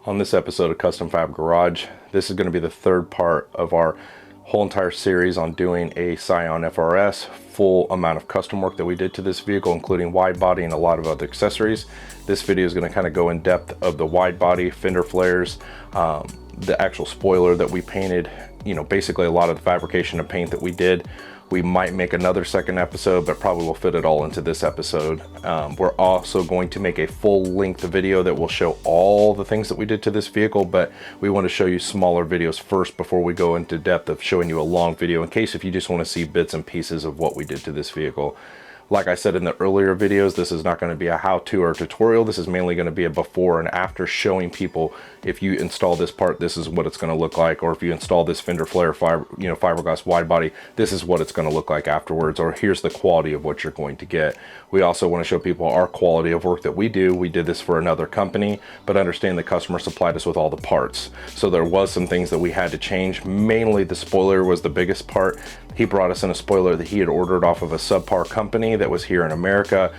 On this episode of Custom Fab Garage, this is going to be the third part of our whole entire series on doing a Scion FRS full amount of custom work that we did to this vehicle, including wide body and a lot of other accessories. This video is going to kind of go in depth of the wide body, fender flares, the actual spoiler that we painted, basically a lot of the fabrication and paint that we did. We might make another second episode, but probably will fit it all into this episode. We're also going to make a full length video that will show all the things that we did to this vehicle, but we want to show you smaller videos first before we go into depth of showing you a long video, in case if you just want to see bits and pieces of what we did to this vehicle. Like I said in the earlier videos, this is not going to be a how-to or a tutorial. This is mainly going to be a before and after, showing people if you install this part, this is what it's going to look like, or if you install this fender flare fiberglass wide body, this is what it's going to look like afterwards, or here's the quality of what you're going to get. We also want to show people our quality of work that we do. We did this for another company, but understand the customer supplied us with all the parts, so there was some things that we had to change. Mainly the spoiler was the biggest part. He brought us in a spoiler that he had ordered off of a subpar company that was here in America,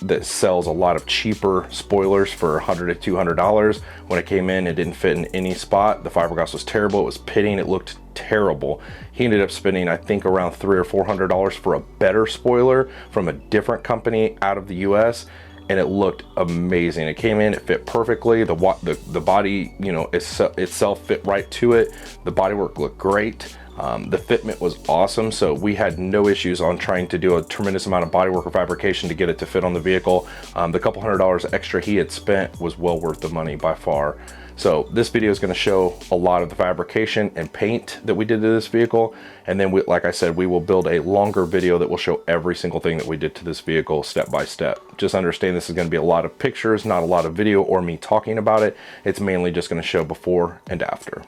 that sells a lot of cheaper spoilers for $100 to $200. When it came in, it didn't fit in any spot. The fiberglass was terrible. It was pitting. It looked terrible. He ended up spending, I think, around $300 or $400 for a better spoiler from a different company out of the US, and it looked amazing. It came in, it fit perfectly. The body, itself fit right to it. The bodywork looked great. The fitment was awesome, so we had no issues on trying to do a tremendous amount of bodywork or fabrication to get it to fit on the vehicle. The couple $100 extra he had spent was well worth the money by far. So this video is going to show a lot of the fabrication and paint that we did to this vehicle, and then like I said, we will build a longer video that will show every single thing that we did to this vehicle step by step. Just understand this is going to be a lot of pictures, not a lot of video or me talking about it. It's mainly just going to show before and after.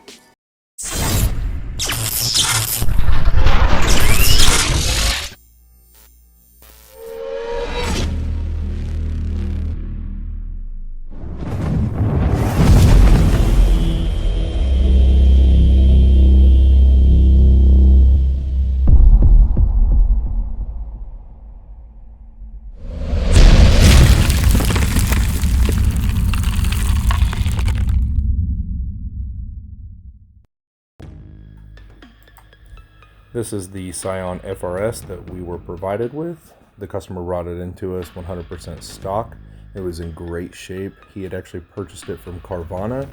This is the Scion FRS that we were provided with. The customer brought it into us 100% stock. It was in great shape. He had actually purchased it from Carvana,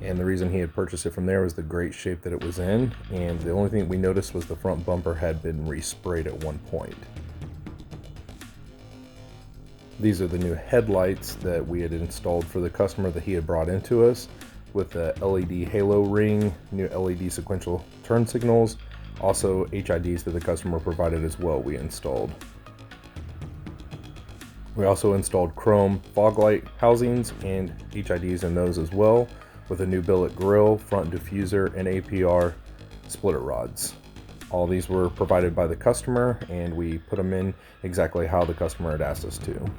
and the reason he had purchased it from there was the great shape that it was in, and the only thing we noticed was the front bumper had been resprayed at one point. These are the new headlights that we had installed for the customer that he had brought into us, with the LED halo ring, new LED sequential turn signals, also HIDs that the customer provided as well we installed. We also installed chrome fog light housings and HIDs in those as well, with a new billet grille, front diffuser, and APR splitter rods. All these were provided by the customer, and we put them in exactly how the customer had asked us to.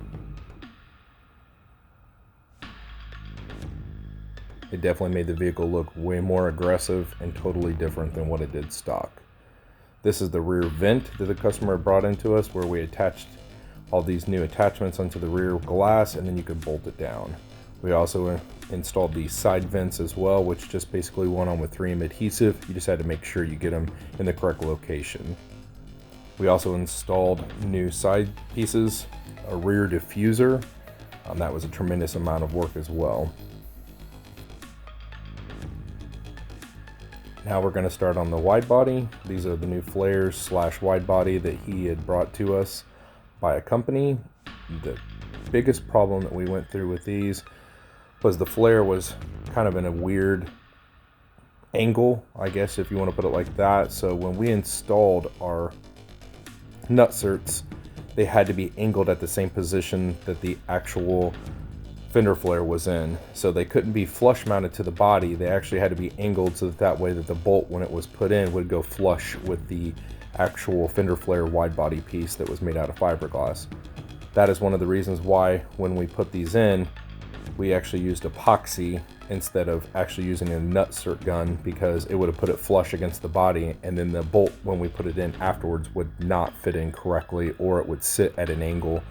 It definitely made the vehicle look way more aggressive and totally different than what it did stock. This is the rear vent that the customer brought into us, where we attached all these new attachments onto the rear glass, and then you could bolt it down. We also installed the side vents as well, which just basically went on with 3M adhesive. You just had to make sure you get them in the correct location. We also installed new side pieces, a rear diffuser. That was a tremendous amount of work as well. Now we're going to start on the wide body. These are the new flares slash wide body that he had brought to us by a company. The biggest problem that we went through with these was the flare was kind of in a weird angle, I guess, if you want to put it like that. So when we installed our nutserts, they had to be angled at the same position that the actual fender flare was in, so they couldn't be flush mounted to the body. They actually had to be angled so that way that the bolt, when it was put in, would go flush with the actual fender flare wide body piece that was made out of fiberglass. That is one of the reasons why when we put these in, we actually used epoxy instead of actually using a nutsert gun, because it would have put it flush against the body, and then the bolt, when we put it in afterwards, would not fit in correctly, or it would sit at an angle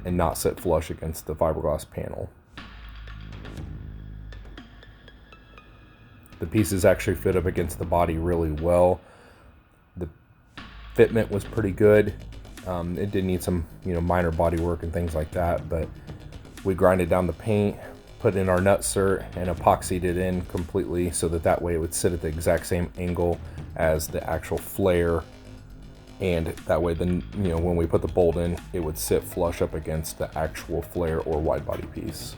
and not sit flush against the fiberglass panel. The pieces actually fit up against the body really well. The fitment was pretty good. It did need some, minor body work and things like that, but we grinded down the paint, put in our nutsert, and epoxied it in completely so that way it would sit at the exact same angle as the actual flare, and that way then, when we put the bolt in, it would sit flush up against the actual flare or wide body piece.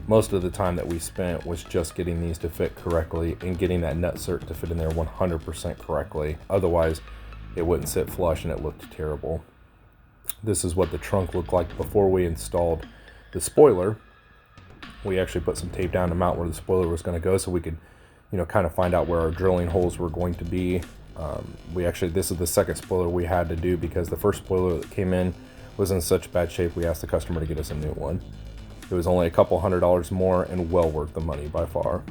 Most of the time that we spent was just getting these to fit correctly and getting that nutsert to fit in there 100% correctly. Otherwise, it wouldn't sit flush and it looked terrible. This is what the trunk looked like before we installed the spoiler. We actually put some tape down to mount where the spoiler was going to go so we could, kind of find out where our drilling holes were going to be. This is the second spoiler we had to do because the first spoiler that came in was in such bad shape we asked the customer to get us a new one. It was only a couple $100 more and well worth the money by far.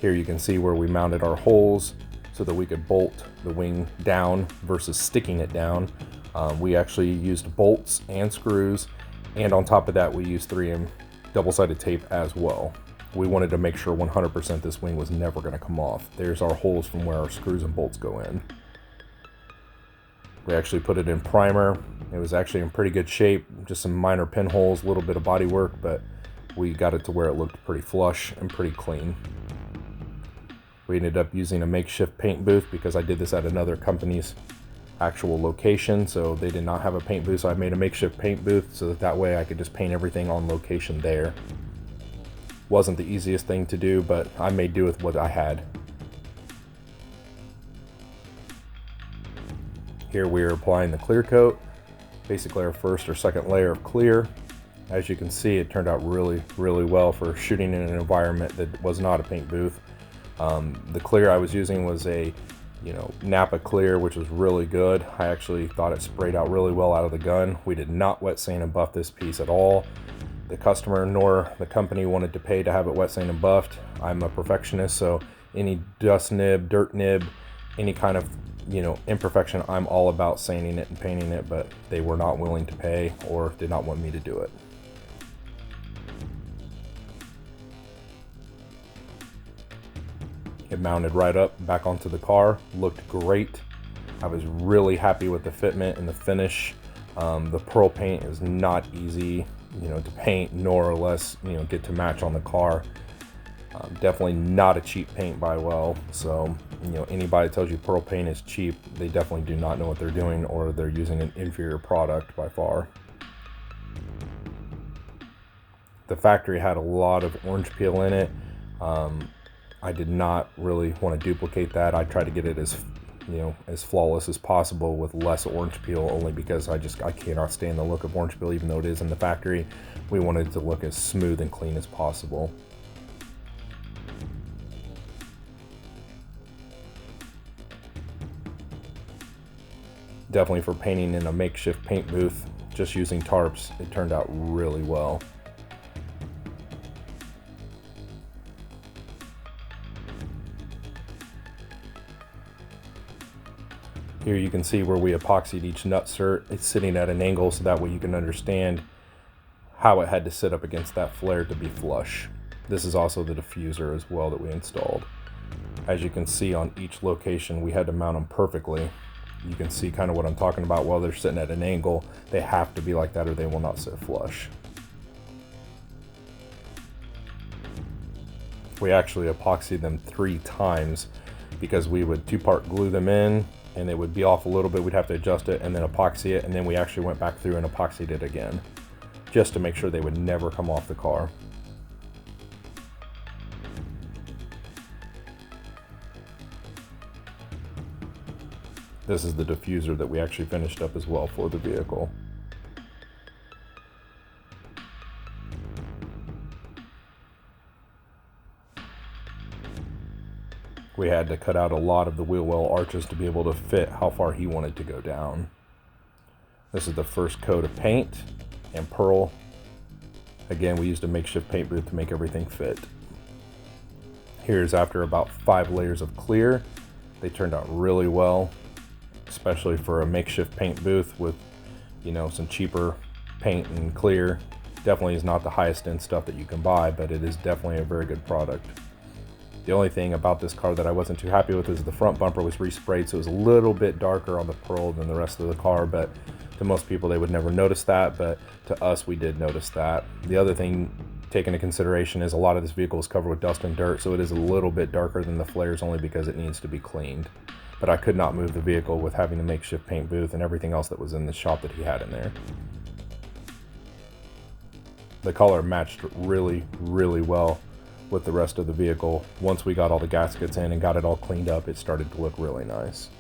Here you can see where we mounted our holes so that we could bolt the wing down versus sticking it down. We actually used bolts and screws, and on top of that we used 3M double-sided tape as well. We wanted to make sure 100% this wing was never going to come off. There's our holes from where our screws and bolts go in. We actually put it in primer. It was actually in pretty good shape, just some minor pinholes, a little bit of body work, but we got it to where it looked pretty flush and pretty clean. We ended up using a makeshift paint booth because I did this at another company's actual location, so they did not have a paint booth, so I made a makeshift paint booth so that way I could just paint everything on location there. Wasn't the easiest thing to do, but I made do with what I had. Here we are applying the clear coat, basically our first or second layer of clear. As you can see, it turned out really, really well for shooting in an environment that was not a paint booth. The clear I was using was a, Napa clear, which was really good. I actually thought it sprayed out really well out of the gun. We did not wet sand and buff this piece at all. The customer nor the company wanted to pay to have it wet sand and buffed. I'm a perfectionist, so any dust nib, dirt nib, any kind of imperfection, I'm all about sanding it and painting it, but they were not willing to pay or did not want me to do it. It mounted right up back onto the car, looked great. I was really happy with the fitment and the finish. The pearl paint is not easy, to paint nor less, get to match on the car. Definitely not a cheap paint by well, so anybody tells you pearl paint is cheap, they definitely do not know what they're doing, or they're using an inferior product by far. The factory had a lot of orange peel in it. I did not really want to duplicate that. I tried to get it as flawless as possible with less orange peel, only because I cannot stand the look of orange peel even though it is in the factory. We wanted it to look as smooth and clean as possible. Definitely for painting in a makeshift paint booth, just using tarps, it turned out really well. Here you can see where we epoxied each nutsert. It's sitting at an angle so that way you can understand how it had to sit up against that flare to be flush. This is also the diffuser as well that we installed. As you can see on each location, we had to mount them perfectly. You can see kind of what I'm talking about. While they're sitting at an angle, they have to be like that or they will not sit flush. We actually epoxied them 3 times because we would 2-part glue them in and they would be off a little bit. We'd have to adjust it and then epoxy it, and then we actually went back through and epoxied it again just to make sure they would never come off the car. This is the diffuser that we actually finished up as well for the vehicle. We had to cut out a lot of the wheel well arches to be able to fit how far he wanted to go down. This is the first coat of paint and pearl. Again, we used a makeshift paint booth to make everything fit. Here's after about 5 layers of clear. They turned out really well, especially for a makeshift paint booth with, some cheaper paint and clear. Definitely is not the highest end stuff that you can buy, but it is definitely a very good product. The only thing about this car that I wasn't too happy with is the front bumper was resprayed, so it was a little bit darker on the pearl than the rest of the car, but to most people they would never notice that, but to us we did notice that. The other thing take into consideration is a lot of this vehicle is covered with dust and dirt, so it is a little bit darker than the flares only because it needs to be cleaned. But I could not move the vehicle with having the makeshift paint booth and everything else that was in the shop that he had in there. The color matched really, really well with the rest of the vehicle. Once we got all the gaskets in and got it all cleaned up, it started to look really nice.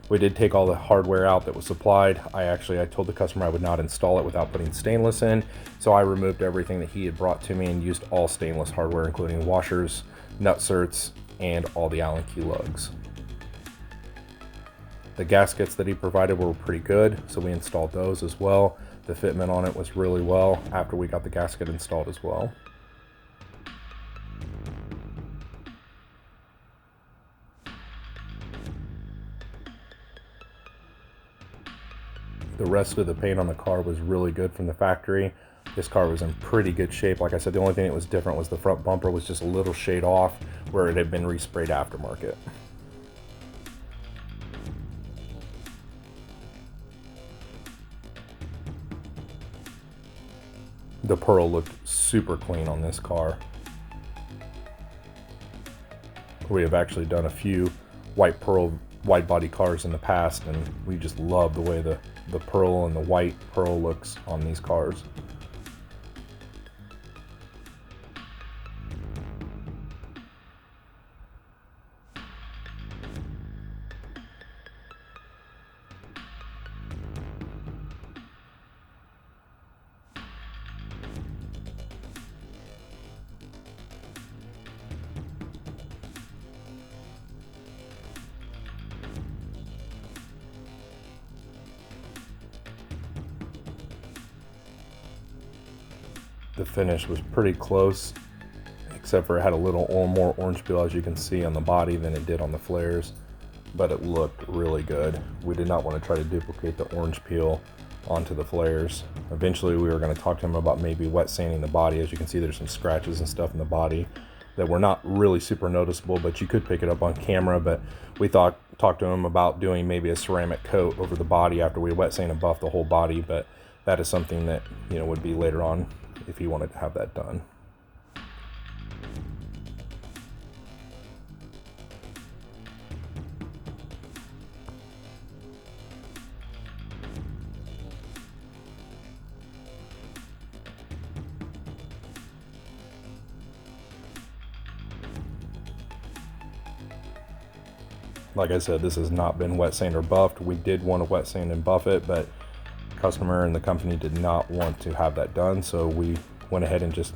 We did take all the hardware out that was supplied. I told the customer I would not install it without putting stainless in, so I removed everything that he had brought to me and used all stainless hardware, including washers, nut certs, and all the Allen key lugs. The gaskets that he provided were pretty good, so we installed those as well. The fitment on it was really well after we got the gasket installed as well. The rest of the paint on the car was really good from the factory. This car was in pretty good shape. Like I said, the only thing that was different was the front bumper was just a little shade off where it had been resprayed aftermarket. The pearl looked super clean on this car. We have actually done a few white pearl wide body cars in the past, and we just love the way the pearl and the white pearl looks on these cars. The finish was pretty close, except for it had a little more orange peel, as you can see, on the body than it did on the flares, but it looked really good. We did not want to try to duplicate the orange peel onto the flares. Eventually we were going to talk to him about maybe wet sanding the body. As you can see, there's some scratches and stuff in the body that were not really super noticeable, but you could pick it up on camera. But we talked to him about doing maybe a ceramic coat over the body after we wet sand and buff the whole body, but that is something that, you know, would be later on if he wanted to have that done. Like I said, this has not been wet sand or buffed. We did want to wet sand and buff it, but customer and the company did not want to have that done, so we went ahead and just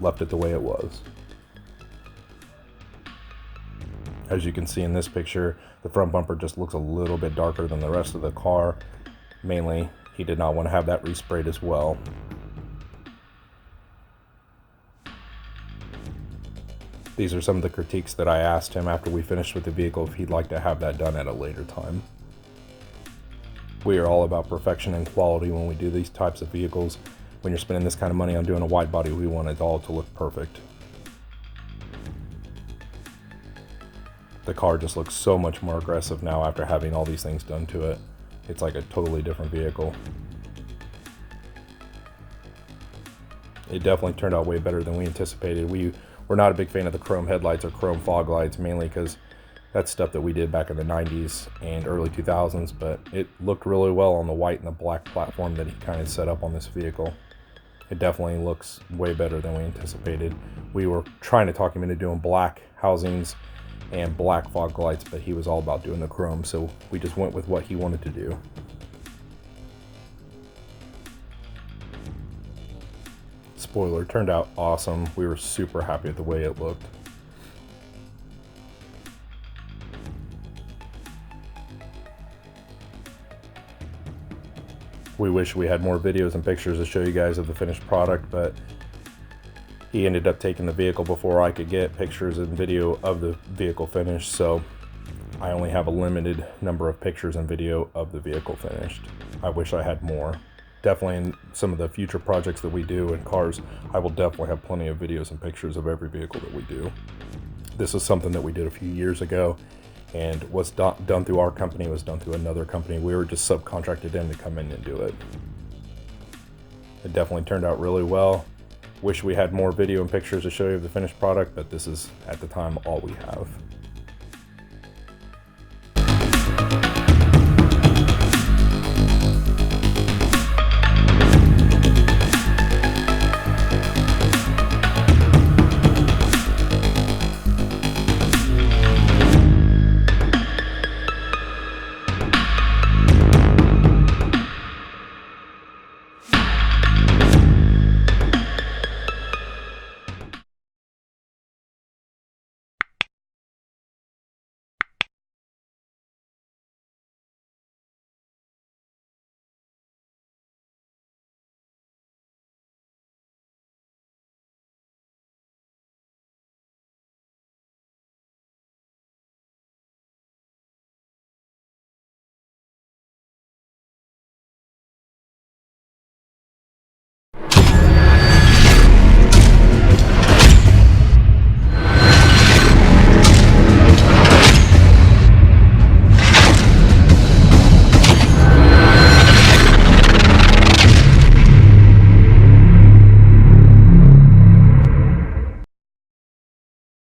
left it the way it was. As you can see in this picture, the front bumper just looks a little bit darker than the rest of the car. Mainly, he did not want to have that resprayed as well. These are some of the critiques that I asked him after we finished with the vehicle if he'd like to have that done at a later time. We are all about perfection and quality when we do these types of vehicles. When you're spending this kind of money on doing a wide body, we want it all to look perfect. The car just looks so much more aggressive now after having all these things done to it. It's like a totally different vehicle. It definitely turned out way better than we anticipated. We were not a big fan of the chrome headlights or chrome fog lights, mainly because that's stuff that we did back in the 90s and early 2000s, but it looked really well on the white and the black platform that he kind of set up on this vehicle. It definitely looks way better than we anticipated. We were trying to talk him into doing black housings and black fog lights, but he was all about doing the chrome, so we just went with what he wanted to do. Spoiler turned out awesome. We were super happy with the way it looked. We wish we had more videos and pictures to show you guys of the finished product, but he ended up taking the vehicle before I could get pictures and video of the vehicle finished, so I only have a limited number of pictures and video of the vehicle finished. I wish I had more. definitely in some of the future projects that we do in cars, I will definitely have plenty of videos and pictures of every vehicle that we do. This is something that we did a few years ago and was done through our company, was done through another company. We were just subcontracted in to come in and do it. It definitely turned out really well. Wish we had more video and pictures to show you of the finished product, but this is, at the time, all we have.